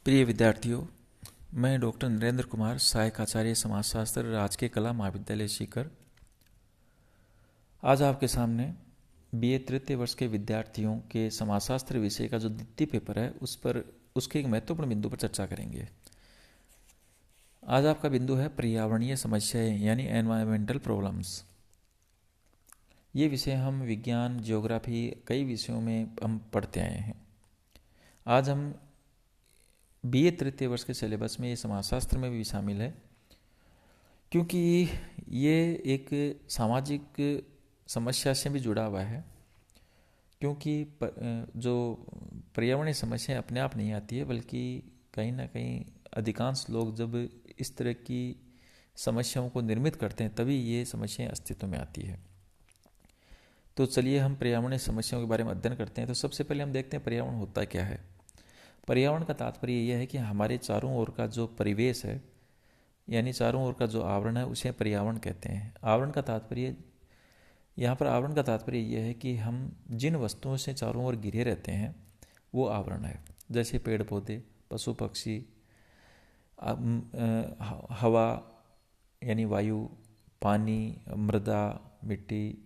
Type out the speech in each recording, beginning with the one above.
प्रिय विद्यार्थियों, मैं डॉक्टर नरेंद्र कुमार, सहायक आचार्य समाजशास्त्र, राजकीय कला महाविद्यालय सीकर, आज आपके सामने बीए तृतीय वर्ष के विद्यार्थियों के समाजशास्त्र विषय का जो द्वितीय पेपर है उसके एक महत्वपूर्ण बिंदु पर चर्चा करेंगे। आज आपका बिंदु है पर्यावरणीय समस्याएं यानी एनवायरमेंटल प्रॉब्लम्स। ये विषय हम विज्ञान, ज्योग्राफी, कई विषयों में हम पढ़ते आए हैं। आज हम बीए तृतीय वर्ष के सिलेबस में ये समाजशास्त्र में भी शामिल है, क्योंकि ये एक सामाजिक समस्या से भी जुड़ा हुआ है। क्योंकि जो पर्यावरणीय समस्याएं अपने आप नहीं आती है, बल्कि कहीं ना कहीं अधिकांश लोग जब इस तरह की समस्याओं को निर्मित करते हैं तभी ये समस्याएं अस्तित्व में आती है। तो चलिए हम पर्यावरणीय समस्याओं के बारे में अध्ययन करते हैं। तो सबसे पहले हम देखते हैं पर्यावरण होता क्या है। पर्यावरण का तात्पर्य यह है कि हमारे चारों ओर का जो परिवेश है, यानी चारों ओर का जो आवरण है, उसे पर्यावरण कहते हैं। आवरण का तात्पर्य यह है कि हम जिन वस्तुओं से चारों ओर घिरे रहते हैं वो आवरण है। जैसे पेड़ पौधे, पशु पक्षी, हवा यानी वायु, पानी, मृदा, मिट्टी,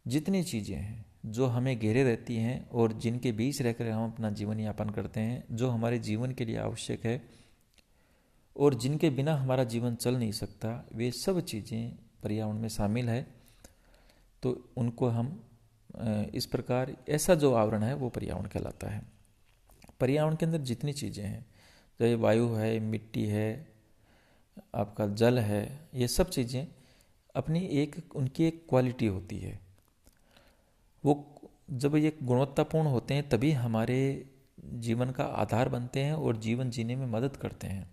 जितनी चीज़ें हैं जो हमें घेरे रहती हैं और जिनके बीच रहकर हम अपना जीवन यापन करते हैं, जो हमारे जीवन के लिए आवश्यक है और जिनके बिना हमारा जीवन चल नहीं सकता, वे सब चीज़ें पर्यावरण में शामिल है। तो उनको हम इस प्रकार, ऐसा जो आवरण है वो पर्यावरण कहलाता है। पर्यावरण के अंदर जितनी चीज़ें हैं, चाहे वायु है, मिट्टी है, आपका जल है, ये सब चीज़ें अपनी उनकी एक क्वालिटी होती है। वो जब ये गुणवत्तापूर्ण होते हैं तभी हमारे जीवन का आधार बनते हैं और जीवन जीने में मदद करते हैं।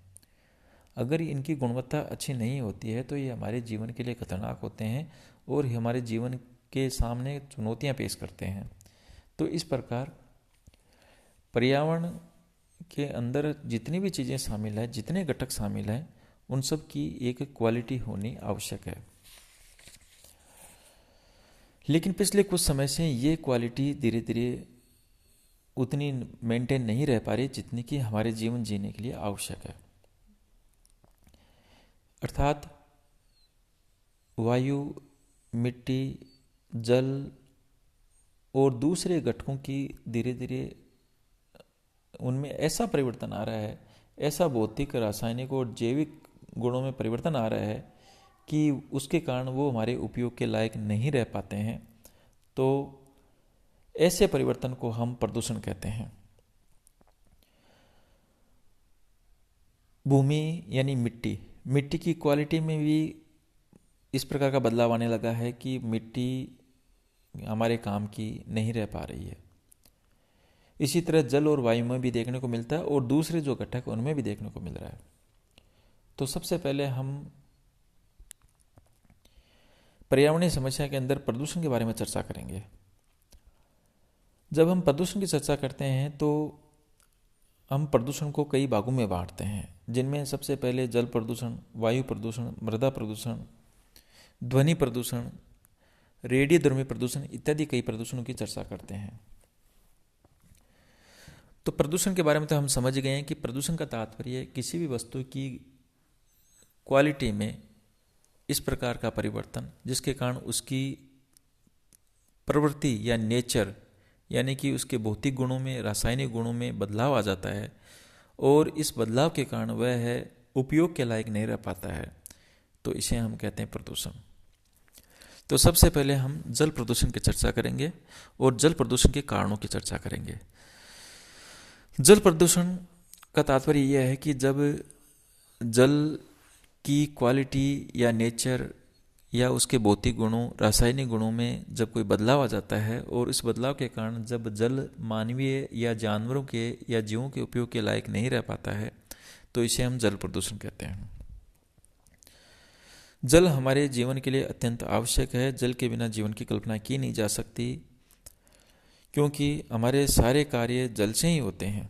अगर इनकी गुणवत्ता अच्छी नहीं होती है तो ये हमारे जीवन के लिए खतरनाक होते हैं और हमारे जीवन के सामने चुनौतियां पेश करते हैं। तो इस प्रकार पर्यावरण के अंदर जितनी भी चीज़ें शामिल हैं, जितने घटक शामिल हैं, उन सब की एक क्वालिटी होनी आवश्यक है। लेकिन पिछले कुछ समय से ये क्वालिटी धीरे धीरे उतनी मेंटेन नहीं रह पा रही जितनी कि हमारे जीवन जीने के लिए आवश्यक है। अर्थात वायु, मिट्टी, जल और दूसरे घटकों की धीरे धीरे उनमें ऐसा परिवर्तन आ रहा है, ऐसा भौतिक, रासायनिक और जैविक गुणों में परिवर्तन आ रहा है कि उसके कारण वो हमारे उपयोग के लायक नहीं रह पाते हैं। तो ऐसे परिवर्तन को हम प्रदूषण कहते हैं। भूमि यानी मिट्टी की क्वालिटी में भी इस प्रकार का बदलाव आने लगा है कि मिट्टी हमारे काम की नहीं रह पा रही है। इसी तरह जल और वायु में भी देखने को मिलता है और दूसरे जो घटक उनमें भी देखने को मिल रहा है। तो सबसे पहले हम पर्यावरणीय समस्या के अंदर प्रदूषण के बारे में चर्चा करेंगे। जब हम प्रदूषण की चर्चा करते हैं तो हम प्रदूषण को कई भागों में बांटते हैं, जिनमें सबसे पहले जल प्रदूषण, वायु प्रदूषण, मृदा प्रदूषण, ध्वनि प्रदूषण, रेडियोधर्मी प्रदूषण इत्यादि कई प्रदूषणों की चर्चा करते हैं। तो प्रदूषण के बारे में तो हम समझ गए हैं कि प्रदूषण का तात्पर्य किसी भी वस्तु की क्वालिटी में इस प्रकार का परिवर्तन जिसके कारण उसकी प्रवृत्ति या नेचर यानी कि उसके भौतिक गुणों में, रासायनिक गुणों में बदलाव आ जाता है और इस बदलाव के कारण वह उपयोग के लायक नहीं रह पाता है। तो इसे हम कहते हैं प्रदूषण। तो सबसे पहले हम जल प्रदूषण की चर्चा करेंगे और जल प्रदूषण के कारणों की चर्चा करेंगे। जल प्रदूषण का तात्पर्य यह है कि जब जल की क्वालिटी या नेचर या उसके भौतिक गुणों, रासायनिक गुणों में जब कोई बदलाव आ जाता है और इस बदलाव के कारण जब जल मानवीय या जानवरों के या जीवों के उपयोग के लायक नहीं रह पाता है, तो इसे हम जल प्रदूषण कहते हैं। जल हमारे जीवन के लिए अत्यंत आवश्यक है। जल के बिना जीवन की कल्पना की नहीं जा सकती, क्योंकि हमारे सारे कार्य जल से ही होते हैं।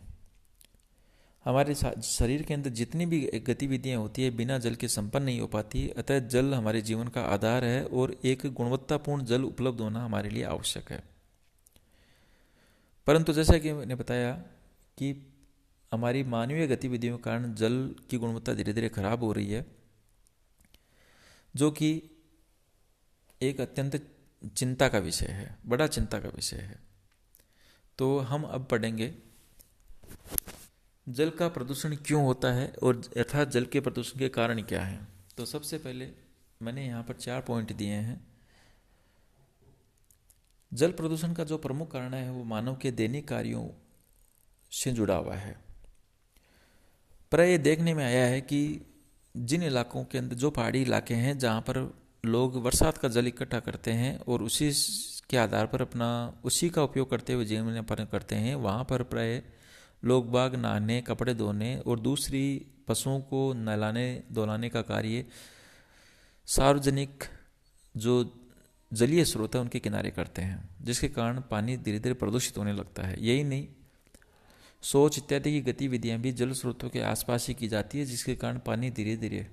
हमारे शरीर के अंदर जितनी भी गतिविधियां होती है बिना जल के संपन्न नहीं हो पाती। अतः जल हमारे जीवन का आधार है और एक गुणवत्तापूर्ण जल उपलब्ध होना हमारे लिए आवश्यक है। परंतु जैसा कि मैंने बताया कि हमारी मानवीय गतिविधियों के कारण जल की गुणवत्ता धीरे धीरे खराब हो रही है, जो कि एक अत्यंत चिंता का विषय है, बड़ा चिंता का विषय है। तो हम अब पढ़ेंगे जल का प्रदूषण क्यों होता है और अर्थात जल के प्रदूषण के कारण क्या हैं। तो सबसे पहले मैंने यहाँ पर 4 पॉइंट दिए हैं। जल प्रदूषण का जो प्रमुख कारण है वो मानव के दैनिक कार्यों से जुड़ा हुआ है। पर यह देखने में आया है कि जिन इलाकों के अंदर, जो पहाड़ी इलाके हैं जहाँ पर लोग बरसात का जल इकट्ठा करते हैं और उसी के आधार पर अपना उसी का उपयोग करते हुए जीवन यापन करते हैं, वहाँ पर प्राय लोग बाग नहाने, कपड़े धोने और दूसरी पशुओं को नहलाने धुलाने का कार्य सार्वजनिक जो जलीय स्रोत है उनके किनारे करते हैं, जिसके कारण पानी धीरे धीरे प्रदूषित होने लगता है। यही नहीं, शौच इत्यादि की गतिविधियां भी जल स्रोतों के आसपास ही की जाती है, जिसके कारण पानी धीरे धीरे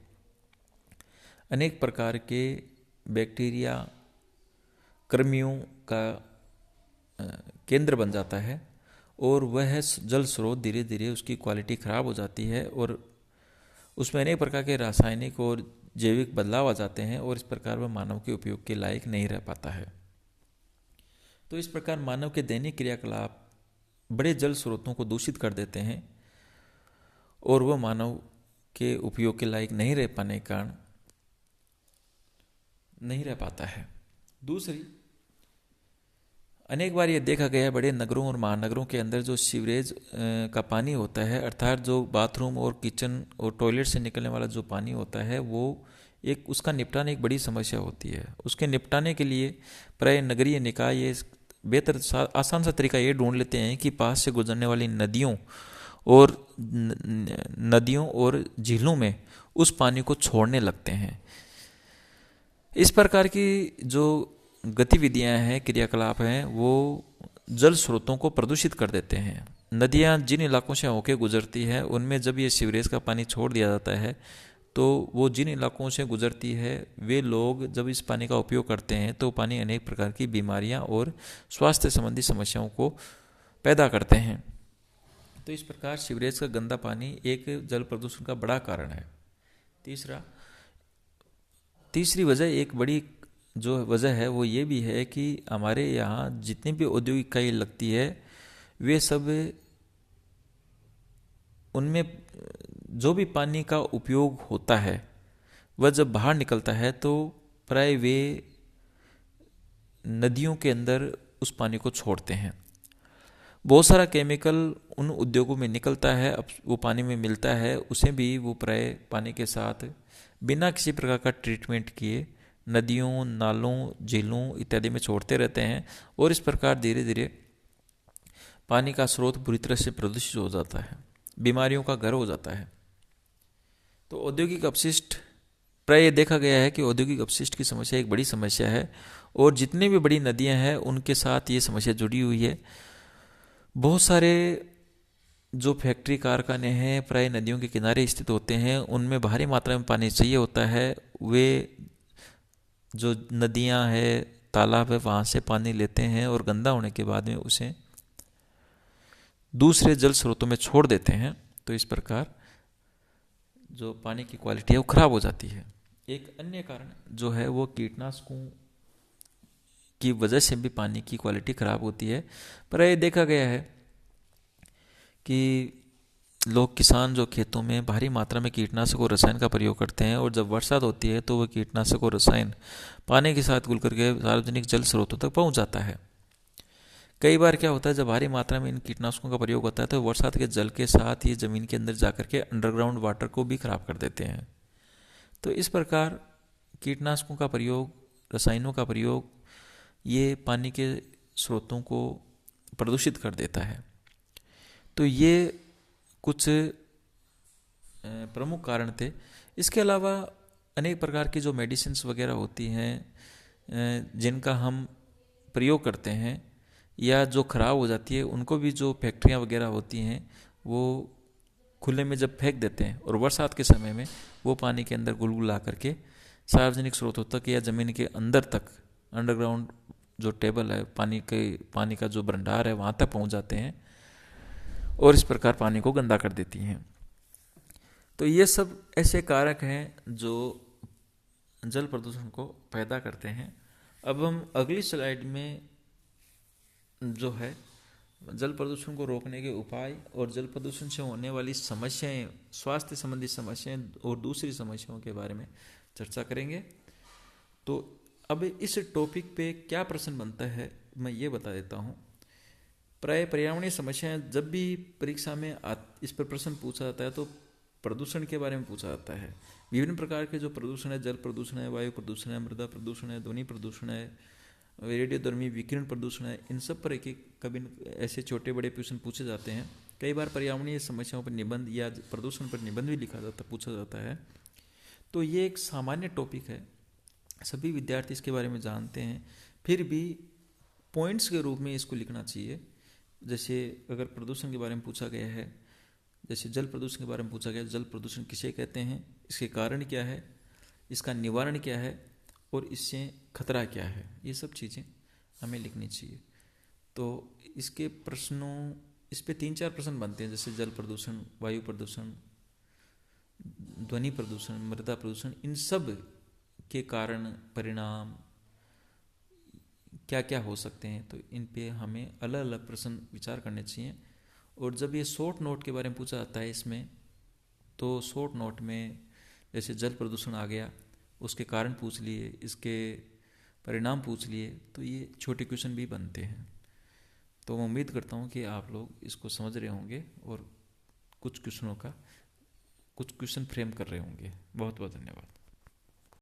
अनेक प्रकार के बैक्टीरिया कृमियों का केंद्र बन जाता है और वह जल स्रोत धीरे धीरे उसकी क्वालिटी खराब हो जाती है और उसमें अनेक प्रकार के रासायनिक और जैविक बदलाव आ जाते हैं और इस प्रकार वह मानव के उपयोग के लायक नहीं रह पाता है। तो इस प्रकार मानव के दैनिक क्रियाकलाप बड़े जल स्रोतों को दूषित कर देते हैं और वह मानव के उपयोग के लायक नहीं रह पाने के कारण नहीं रह पाता है। दूसरी, अनेक बार ये देखा गया है बड़े नगरों और महानगरों के अंदर जो सीवरेज का पानी होता है, अर्थात जो बाथरूम और किचन और टॉयलेट से निकलने वाला जो पानी होता है, वो एक उसका निपटान एक बड़ी समस्या होती है। उसके निपटाने के लिए प्राय नगरीय निकाय ये बेहतर आसान सा तरीका ये ढूंढ लेते हैं कि पास से गुजरने वाली नदियों और झीलों में उस पानी को छोड़ने लगते हैं। इस प्रकार की जो गतिविधियां हैं, क्रियाकलाप हैं, वो जल स्रोतों को प्रदूषित कर देते हैं। नदियां जिन इलाकों से होकर गुजरती है उनमें जब ये सीवरेज का पानी छोड़ दिया जाता है तो वो जिन इलाकों से गुजरती है वे लोग जब इस पानी का उपयोग करते हैं तो पानी अनेक प्रकार की बीमारियां और स्वास्थ्य संबंधी समस्याओं को पैदा करते हैं। तो इस प्रकार सीवरेज का गंदा पानी एक जल प्रदूषण का बड़ा कारण है। तीसरी वजह, एक बड़ी जो वजह है वो ये भी है कि हमारे यहाँ जितनी भी औद्योगिक इकाई लगती है वे सब, उनमें जो भी पानी का उपयोग होता है वह जब बाहर निकलता है तो प्राय वे नदियों के अंदर उस पानी को छोड़ते हैं। बहुत सारा केमिकल उन उद्योगों में निकलता है, अब वो पानी में मिलता है, उसे भी वो प्राय पानी के साथ बिना किसी प्रकार का ट्रीटमेंट किए नदियों, नालों, झीलों इत्यादि में छोड़ते रहते हैं और इस प्रकार धीरे धीरे पानी का स्रोत बुरी तरह से प्रदूषित हो जाता है, बीमारियों का घर हो जाता है। तो औद्योगिक अपशिष्ट, प्राय देखा गया है कि औद्योगिक अपशिष्ट की समस्या एक बड़ी समस्या है और जितनी भी बड़ी नदियां हैं उनके साथ ये समस्या जुड़ी हुई है। बहुत सारे जो फैक्ट्री कारखाने हैं प्राय नदियों के किनारे स्थित होते हैं, उनमें भारी मात्रा में पानी चाहिए होता है। वे जो नदियां हैं, तालाब है, वहाँ से पानी लेते हैं और गंदा होने के बाद में उसे दूसरे जल स्रोतों में छोड़ देते हैं। तो इस प्रकार जो पानी की क्वालिटी है वो खराब हो जाती है। एक अन्य कारण जो है वो कीटनाशकों की वजह से भी पानी की क्वालिटी खराब होती है। पर यह देखा गया है कि लोग, किसान जो खेतों में भारी मात्रा में कीटनाशक और रसायन का प्रयोग करते हैं और जब बरसात होती है तो वह कीटनाशक और रसायन पानी के साथ घुल करके सार्वजनिक जल स्रोतों तक पहुंच जाता है। कई बार क्या होता है, जब भारी मात्रा में इन कीटनाशकों का प्रयोग होता है तो बरसात के जल के साथ ये ज़मीन के अंदर जाकर के अंडरग्राउंड वाटर को भी खराब कर देते हैं। तो इस प्रकार कीटनाशकों का प्रयोग, रसायनों का प्रयोग ये पानी के स्रोतों को प्रदूषित कर देता है। तो ये कुछ प्रमुख कारण थे। इसके अलावा अनेक प्रकार की जो मेडिसिन्स वगैरह होती हैं जिनका हम प्रयोग करते हैं या जो ख़राब हो जाती है, उनको भी जो फैक्ट्रियाँ वगैरह होती हैं वो खुले में जब फेंक देते हैं और बरसात के समय में वो पानी के अंदर गुलगुला करके सार्वजनिक स्रोतों तक या ज़मीन के अंदर तक, अंडरग्राउंड जो टेबल है, पानी का जो भंडार है वहाँ तक पहुँच जाते हैं और इस प्रकार पानी को गंदा कर देती हैं। तो ये सब ऐसे कारक हैं जो जल प्रदूषण को पैदा करते हैं। अब हम अगली स्लाइड में जो है जल प्रदूषण को रोकने के उपाय और जल प्रदूषण से होने वाली समस्याएं, स्वास्थ्य संबंधी समस्याएं और दूसरी समस्याओं के बारे में चर्चा करेंगे। तो अब इस टॉपिक पे क्या प्रश्न बनता है मैं ये बता देता हूँ। प्राय पर्यावरणीय समस्याएं जब भी परीक्षा में इस पर प्रश्न पूछा जाता है तो प्रदूषण के बारे में पूछा जाता है। विभिन्न प्रकार के जो प्रदूषण है, जल प्रदूषण है, वायु प्रदूषण है, मृदा प्रदूषण है, ध्वनि प्रदूषण है, रेडियोधर्मी विकिरण प्रदूषण है, इन सब पर एक कभी ऐसे छोटे बड़े प्रश्न पूछे जाते हैं। कई बार पर्यावरणीय समस्याओं पर निबंध या प्रदूषण पर निबंध भी लिखा जाता पूछा जाता है। तो ये एक सामान्य टॉपिक है, सभी विद्यार्थी इसके बारे में जानते हैं, फिर भी पॉइंट्स के रूप में इसको लिखना चाहिए। जैसे अगर प्रदूषण के बारे में पूछा गया है, जैसे जल प्रदूषण के बारे में पूछा गया, जल प्रदूषण किसे कहते हैं, इसके कारण क्या है, इसका निवारण क्या है और इससे खतरा क्या है, ये सब चीज़ें हमें लिखनी चाहिए। तो इसके प्रश्नों, इस पे 3-4 प्रश्न बनते हैं, जैसे जल प्रदूषण, वायु प्रदूषण, ध्वनि प्रदूषण, मृदा प्रदूषण, इन सब के कारण परिणाम क्या क्या हो सकते हैं। तो इन पे हमें अलग अलग प्रश्न विचार करने चाहिए। और जब ये शॉर्ट नोट के बारे में पूछा जाता है इसमें, तो शॉर्ट नोट में जैसे जल प्रदूषण आ गया, उसके कारण पूछ लिए, इसके परिणाम पूछ लिए, तो ये छोटे क्वेश्चन भी बनते हैं। तो मैं उम्मीद करता हूँ कि आप लोग इसको समझ रहे होंगे और कुछ क्वेश्चन फ्रेम कर रहे होंगे। बहुत बहुत धन्यवाद।